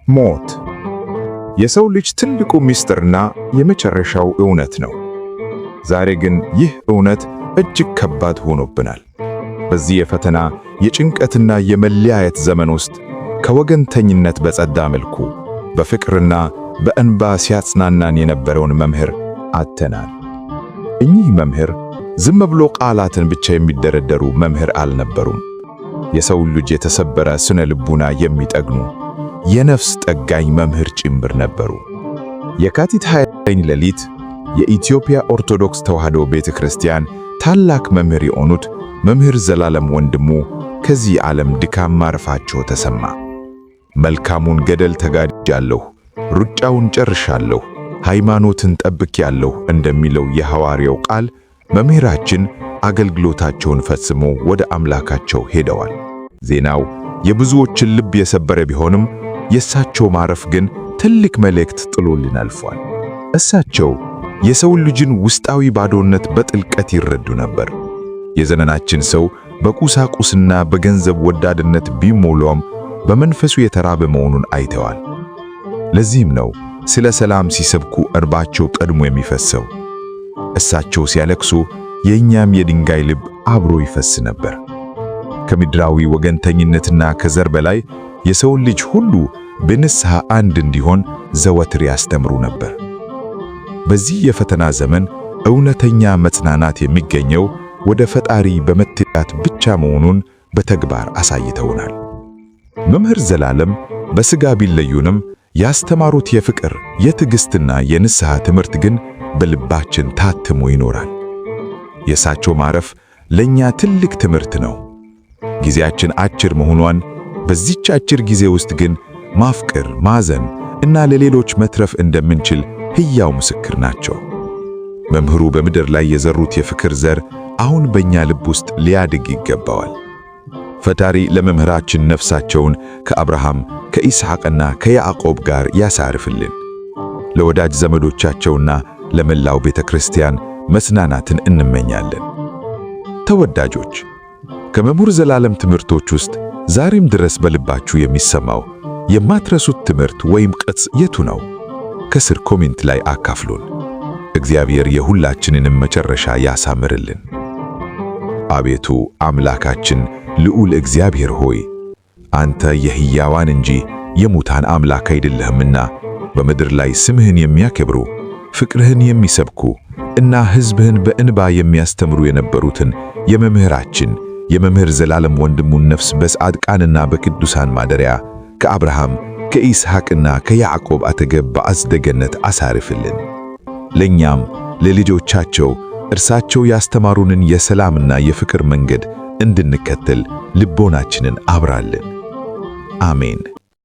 ሞት የሰው ልጅ ትልቁ ምስጢርና የመጨረሻው እውነት ነው። ዛሬ ግን ይህ እውነት እጅግ ከባድ ሆኖብናል። በዚህ የፈተና የጭንቀትና የመለያየት ዘመን ውስጥ ከወገንተኝነት በጸዳ መልኩ በፍቅርና በእንባ ሲያጽናናን የነበረውን መምህር አጥተናል። እኚህ መምህር ዝም ብሎ ቃላትን ብቻ የሚደረደሩ መምህር አልነበሩም። የሰው ልጅ የተሰበረ ስነ ልቡና የሚጠግኑ የነፍስ ጠጋኝ መምህር ጭምር ነበሩ። የካቲት 29 ሌሊት የኢትዮጵያ ኦርቶዶክስ ተዋሕዶ ቤተክርስቲያን ታላቅ መምህር የሆኑት መምህር ዘላለም ወንድሙ ከዚህ ዓለም ድካም ማረፋቸው ተሰማ። መልካሙን ገድል ተጋድያለሁ፣ ሩጫውን ጨርሻለሁ፣ ሃይማኖትን ጠብቄያለሁ እንደሚለው የሐዋርያው ቃል መምህራችን አገልግሎታቸውን ፈጽሞ ወደ አምላካቸው ሄደዋል። ዜናው የብዙዎችን ልብ የሰበረ ቢሆንም የእሳቸው ማረፍ ግን ትልቅ መልእክት ጥሎልን አልፏል። እሳቸው የሰው ልጅን ውስጣዊ ባዶነት በጥልቀት ይረዱ ነበር። የዘመናችን ሰው በቁሳቁስና በገንዘብ ወዳድነት ቢሞላም በመንፈሱ የተራበ መሆኑን አይተዋል። ለዚህም ነው ስለ ሰላም ሲሰብኩ እንባቸው ቀድሞ የሚፈሰው። እሳቸው ሲያለቅሱ የእኛም የድንጋይ ልብ አብሮ ይፈስ ነበር። ከምድራዊ ወገንተኝነትና ከዘር በላይ የሰውን ልጅ ሁሉ በንስሐ አንድ እንዲሆን ዘወትር ያስተምሩ ነበር። በዚህ የፈተና ዘመን እውነተኛ መጽናናት የሚገኘው ወደ ፈጣሪ በመትጋት ብቻ መሆኑን በተግባር አሳይተውናል። መምህር ዘላለም በሥጋ ቢለዩንም ያስተማሩት የፍቅር የትዕግሥትና የንስሐ ትምህርት ግን በልባችን ታትሞ ይኖራል። የእሳቸው ማረፍ ለእኛ ትልቅ ትምህርት ነው። ጊዜያችን አጭር መሆኗን፣ በዚች አጭር ጊዜ ውስጥ ግን ማፍቀር፣ ማዘን እና ለሌሎች መትረፍ እንደምንችል ሕያው ምስክር ናቸው። መምህሩ በምድር ላይ የዘሩት የፍቅር ዘር አሁን በእኛ ልብ ውስጥ ሊያድግ ይገባዋል። ፈጣሪ ለመምህራችን ነፍሳቸውን ከአብርሃም ከይስሐቅና ከያዕቆብ ጋር ያሳርፍልን። ለወዳጅ ዘመዶቻቸውና ለመላው ቤተክርስቲያን መጽናናትን እንመኛለን። ተወዳጆች፣ ከመምህር ዘላለም ትምህርቶች ውስጥ ዛሬም ድረስ በልባችሁ የሚሰማው የማትረሱት ትምህርት ወይም ቅጽ የቱ ነው? ከስር ኮሜንት ላይ አካፍሉን። እግዚአብሔር የሁላችንንም መጨረሻ ያሳምርልን። አቤቱ አምላካችን ልዑል እግዚአብሔር ሆይ፣ አንተ የሕያዋን እንጂ የሙታን አምላክ አይደለህምና በምድር ላይ ስምህን የሚያከብሩ ፍቅርህን የሚሰብኩ እና ሕዝብህን በእንባ የሚያስተምሩ የነበሩትን የመምህራችን የመምህር ዘላለም ወንድሙን ነፍስ በጻድቃንና በቅዱሳን ማደሪያ ከአብርሃም ከይስሐቅና ከያዕቆብ አጠገብ በአጸደ ገነት አሳርፍልን። ለእኛም ለልጆቻቸው እርሳቸው ያስተማሩንን የሰላምና የፍቅር መንገድ እንድንከተል ልቦናችንን አብራልን። አሜን።